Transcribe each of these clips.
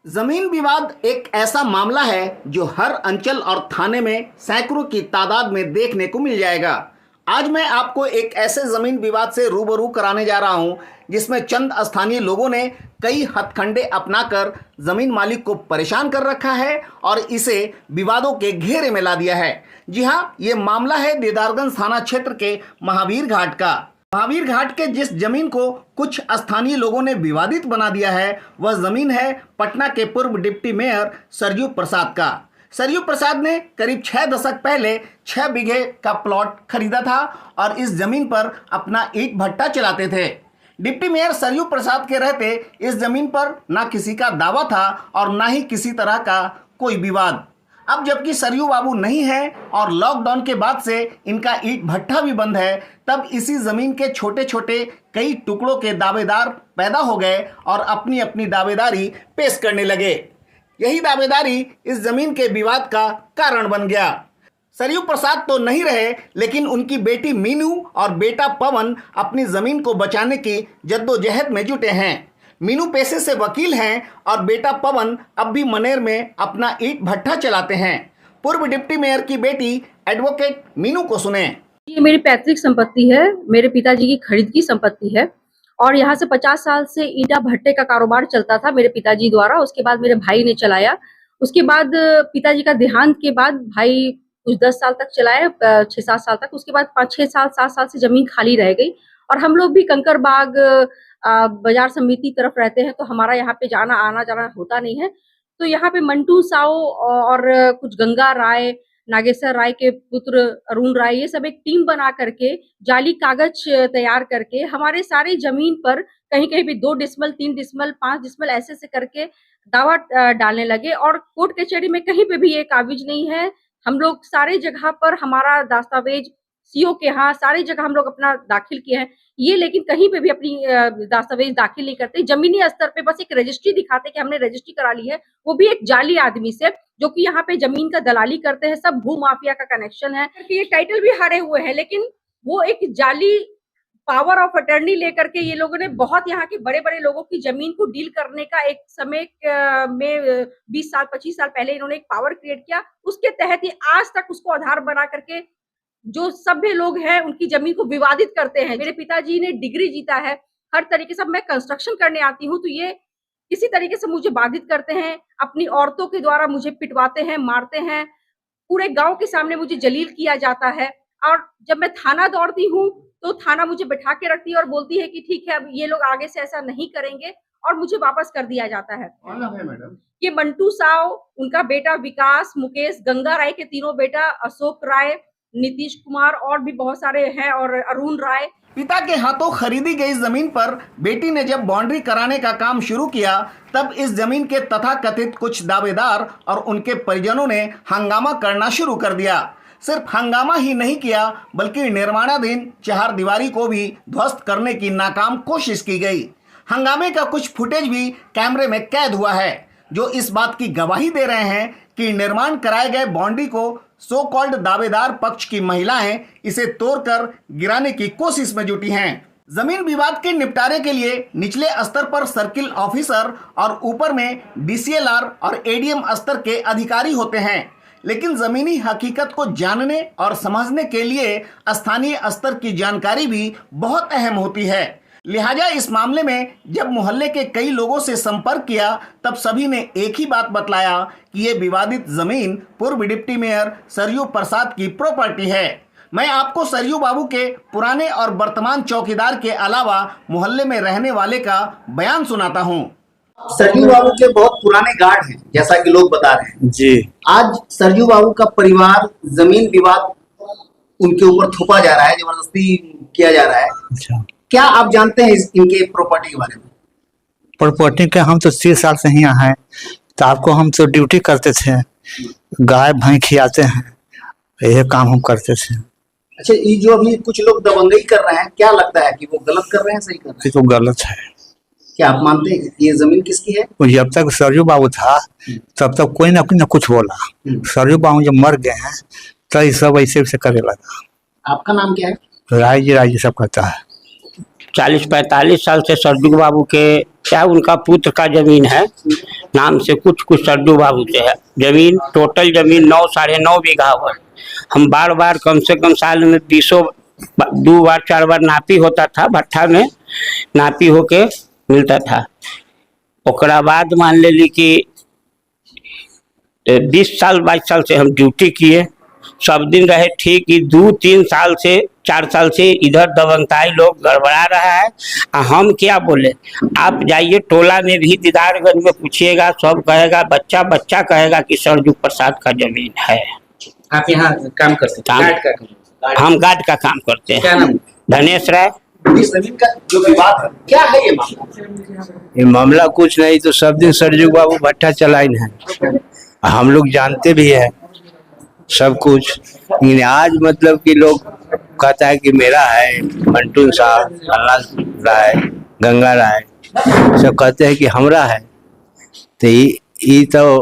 जमीन विवाद एक ऐसा मामला है जो हर अंचल और थाने में सैकड़ों की तादाद में देखने को मिल जाएगा। आज मैं आपको एक ऐसे जमीन विवाद से रूबरू कराने जा रहा हूं जिसमें चंद स्थानीय लोगों ने कई हथकंडे अपनाकर जमीन मालिक को परेशान कर रखा है और इसे विवादों के घेरे में ला दिया है। जी हां, ये मामला है दीदारगंज थाना क्षेत्र के महावीर घाट का। महावीर घाट के जिस जमीन को कुछ स्थानीय लोगों ने विवादित बना दिया है वह जमीन है पटना के पूर्व डिप्टी मेयर सरयू प्रसाद का। सरयू प्रसाद ने करीब 6 दशक पहले 6 बीघे का प्लॉट खरीदा था और इस जमीन पर अपना ईंट भट्टा चलाते थे। डिप्टी मेयर सरयू प्रसाद के रहते इस जमीन पर ना किसी का दावा था और ना ही किसी तरह का कोई विवाद। अब जबकि सरयू बाबू नहीं है और लॉकडाउन के बाद से इनका ईंट भट्टा भी बंद है, तब इसी जमीन के छोटे छोटे कई टुकड़ों के दावेदार पैदा हो गए और अपनी अपनी दावेदारी पेश करने लगे। यही दावेदारी इस जमीन के विवाद का कारण बन गया। सरयू प्रसाद तो नहीं रहे, लेकिन उनकी बेटी मीनू और बेटा पवन अपनी जमीन को बचाने की जद्दोजहद में जुटे हैं। मीनू पेशे से वकील हैं और बेटा पवन अब भी मनेर में अपना ईंट भट्टा चलाते हैं। पूर्व डिप्टी मेयर की बेटी एडवोकेट मीनू को सुने। ये मेरी पैतृक संपत्ति है, मेरे पिताजी की खरीद की संपत्ति है और यहाँ से 50 साल से ईंटा भट्टे का कारोबार चलता था मेरे पिताजी द्वारा। उसके बाद मेरे भाई ने चलाया। उसके बाद पिताजी का देहांत के बाद भाई कुछ 10 साल तक चलाया, 6-7 साल तक। उसके बाद 5-6 साल 7 साल से जमीन खाली रह गई और हम लोग भी कंकरबाग बाजार समिति तरफ रहते हैं, तो हमारा यहाँ पे आना जाना होता नहीं है। तो यहाँ पे मंटू साव और कुछ गंगा राय, नागेश्वर राय के पुत्र अरुण राय, ये सब एक टीम बना करके जाली कागज तैयार करके हमारे सारे जमीन पर कहीं कहीं भी 2 डिसमल 3 डिसमल 5 डिसमल ऐसे करके दावा डालने लगे और कोर्ट कचहरी में कहीं पे भी ये काबिज नहीं है। हम लोग सारे जगह पर हमारा दस्तावेज सीओ के यहाँ सारी जगह हम लोग अपना दाखिल किए हैं, ये लेकिन कहीं पे भी अपनी दस्तावेज दाखिल नहीं करते। जमीनी स्तर पे बस एक रजिस्ट्री दिखाते कि हमने रजिस्ट्री करा ली है, वो भी एक जाली आदमी से जो कि यहाँ पे जमीन का दलाली करते हैं। सब भू माफिया का कनेक्शन है। ये टाइटल भी हारे हुए हैं, लेकिन वो एक जाली पावर ऑफ अटर्नी लेकर के ये लोगों ने बहुत यहाँ के बड़े बड़े लोगों की जमीन को डील करने का एक समय में 20 साल 25 साल पहले इन्होंने एक पावर क्रिएट किया। उसके तहत ही आज तक उसको आधार बना करके जो सभ्य लोग हैं उनकी जमीन को विवादित करते हैं। मेरे पिताजी ने डिग्री जीता है, हर तरीके से मैं कंस्ट्रक्शन करने आती हूँ, तो ये किसी तरीके से मुझे बाधित करते हैं। अपनी औरतों के द्वारा मुझे पिटवाते हैं, मारते हैं। पूरे गांव के सामने मुझे जलील किया जाता है और जब मैं थाना दौड़ती हूँ तो थाना मुझे बैठा के रखती है और बोलती है कि ठीक है अब ये लोग आगे से ऐसा नहीं करेंगे और मुझे वापस कर दिया जाता है। कौन नाम है मैडम? ये मंटू साव, उनका बेटा विकास, मुकेश, गंगा राय के तीनों बेटा, अशोक राय, नीतीश कुमार और भी बहुत सारे हैं और अरुण राय। पिता के हाथों खरीदी गई जमीन पर बेटी ने जब बाउंड्री कराने का काम शुरू किया, तब इस जमीन के तथाकथित कुछ दावेदार और उनके परिजनों ने हंगामा करना शुरू कर दिया। सिर्फ हंगामा ही नहीं किया, बल्कि निर्माणाधीन चारदीवारी को भी ध्वस्त करने की नाकाम कोशिश की गई। हंगामे का कुछ फुटेज भी कैमरे में कैद हुआ है, जो इस बात की गवाही दे रहे हैं कि निर्माण कराए गए बाउंड्री को सो कॉल्ड दावेदार पक्ष की महिलाएं इसे तोड़कर गिराने की कोशिश में जुटी हैं। जमीन विवाद के निपटारे के लिए निचले स्तर पर सर्किल ऑफिसर और ऊपर में DCLR और ADM स्तर के अधिकारी होते हैं, लेकिन जमीनी हकीकत को जानने और समझने के लिए स्थानीय स्तर की जानकारी भी बहुत अहम होती है। लिहाजा इस मामले में जब मोहल्ले के कई लोगों से संपर्क किया, तब सभी ने एक ही बात बतलाया कि ये विवादित जमीन पूर्व डिप्टी मेयर सरयू प्रसाद की प्रॉपर्टी है। मैं आपको सरयू बाबू के पुराने और वर्तमान चौकीदार के अलावा मोहल्ले में रहने वाले का बयान सुनाता हूँ। सरयू बाबू के बहुत पुराने गार्ड हैं, जैसा कि लोग बता रहे हैं जी। आज सरयू बाबू का परिवार जमीन विवाद उनके ऊपर थोपा जा रहा है, जबरदस्ती किया जा रहा है। अच्छा, क्या आप जानते हैं इनके प्रॉपर्टी के बारे में? प्रॉपर्टी के हम तो 30 साल से ही यहाँ हैं, तो आपको हम तो ड्यूटी करते थे, गाय भैंस खिलाते हैं, यह काम हम करते थे। अच्छा, ये जो अभी कुछ लोग दबंगई कर रहे हैं, क्या लगता है कि वो गलत कर रहे हैं सही कर रहे हैं? ये तो गलत है। क्या आप मानते हैं कि ये जमीन किसकी है? तो जब तक सरयू बाबू था तब तक कोई ना कुछ बोला। सरयू बाबू जब मर गए हैं तो ये सब ऐसे वैसे करे लगा। आपका नाम क्या है? राय जी सब कहता है। 40-45 साल से सरजू बाबू के क्या उनका पुत्र का जमीन है, नाम से कुछ कुछ सरजू बाबू से है। जमीन टोटल जमीन 9 साढ़े 9 बीघा हुआ। हम बार बार कम से कम साल में 2 बार 4 बार नापी होता था, भट्ठा में नापी होके मिलता था। ओकरा बाद मान लेली कि 20 साल 22 साल से हम ड्यूटी किए, सब दिन रहे ठीक ही। 2-3 साल से 4 साल से इधर दबंगताई लोग गड़बड़ा रहा है। हम क्या बोले, आप जाइए टोला में भी दीदारगंज में पूछिएगा, सब कहेगा, बच्चा बच्चा कहेगा कि सरजू प्रसाद का जमीन है। आप यहाँ काम करते हैं, गार्ड का काम? हम गार्ड का काम करते क्या हैं। नाम? धनेश राय। इस जमीन का जो विवाद है, क्या है ये मामला? ये मामला कुछ नहीं, तो सब दिन सरजू बाबू भट्ठा चलाइन है, हम लोग जानते भी है सब कुछ। लेकिन आज मतलब कि लोग कहता है कि मेरा है, मंटू साहब, अल्लाह राय, गंगा राय, सब कहते हैं कि हमरा है। तो ये तो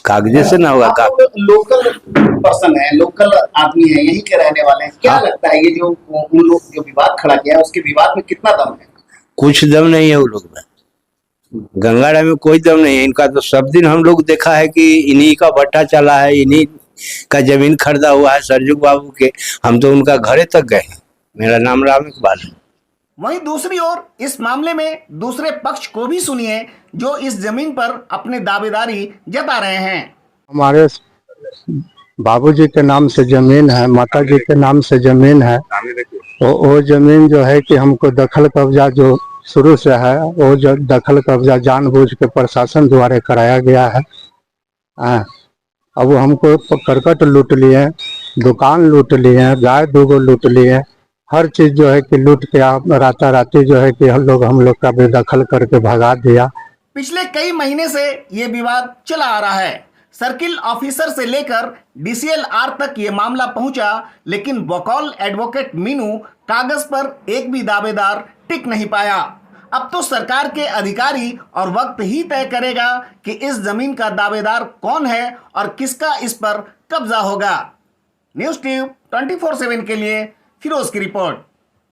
कागजे से ना होगा। आप लोकल पर्सन है, लोकल आदमी है, यहीं के रहने वाले हैं, क्या लगता है ये जो उन लोग जो विवाद खड़ा किया है, उसके विवाद में कितना दम है? कुछ दम नहीं है उन लोग में, गंगा राय में कोई दम नहीं है इनका। तो सब दिन हम लोग देखा है कि इन्हीं का भट्टा चला है, इन्हीं का जमीन खरीदा हुआ है सरजू बाबू के। हम तो उनका घरे तक गए। मेरा नाम राम इकबाल है। वहीं दूसरी ओर इस मामले में दूसरे पक्ष को भी सुनिए, जो इस जमीन पर अपने दावेदारी जता रहे हैं। हमारे बाबूजी के नाम से जमीन है, माता जी के नाम से जमीन है। वो जमीन जो है कि हमको दखल कब्जा जो शुरू से है, वो जो दखल कब्जा जानबूझ के प्रशासन द्वारा कराया गया है। अब वो हमको करकट लूट लिए, दुकान लूट लिए, गाय 2 लूट लिए, हर चीज जो है कि लूट के राताराती जो है कि हम लोग का बेदखल करके भगा दिया। पिछले कई महीने से ये विवाद चला आ रहा है। सर्किल ऑफिसर से लेकर DCLR तक ये मामला पहुंचा, लेकिन बकौल एडवोकेट मीनू कागज पर एक भी दावेदार टिक नहीं पाया। अब तो सरकार के अधिकारी और वक्त ही तय करेगा कि इस जमीन का दावेदार कौन है और किसका इस पर कब्जा होगा। न्यूज़ ट्यूब 24/7 के लिए फिरोज की रिपोर्ट।